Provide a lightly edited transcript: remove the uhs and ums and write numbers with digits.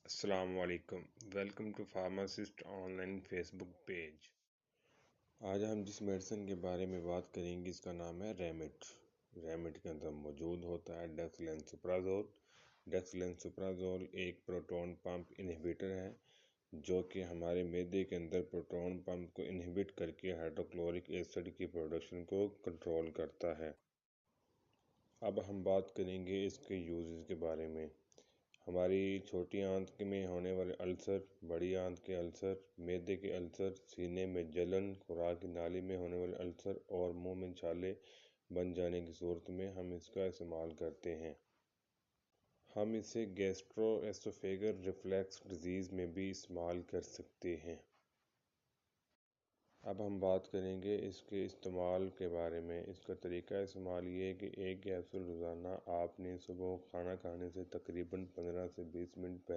السلام علیکم، welcome to pharmacist online Facebook page. آج ہم جس میڈیسن کے بارے میں بات کریں گے اس کا نام ہے ریمٹ۔ ریمٹ کے اندر موجود ہوتا ہے ڈیکسلینسوپرازول۔ ڈیکسلینسوپرازول ایک پروٹون پمپ انہیبیٹر ہے جو کہ ہمارے معدے کے اندر پروٹون پمپ کو انہیبٹ کر کے ہائیڈروکلورک ایسڈ کی پروڈکشن کو کنٹرول کرتا ہے۔ اب ہم بات کریں گے اس کے یوزز کے بارے میں۔ ہماری چھوٹی آنت میں ہونے والے السر، بڑی آنت کے السر، معدے کے السر، سینے میں جلن، خوراک کی نالی میں ہونے والے السر اور منہ میں چھالے بن جانے کی صورت میں ہم اس کا استعمال کرتے ہیں۔ ہم اسے گیسٹرو ایسوفیگل ریفلیکس ڈیزیز میں بھی استعمال کر سکتے ہیں۔ اب ہم بات کریں گے اس کے استعمال کے بارے میں۔ اس کا طریقہ استعمال یہ ہے کہ ایک کیپسول روزانہ آپ نے صبح کھانا کھانے سے تقریباً 15 سے 20 منٹ پہلے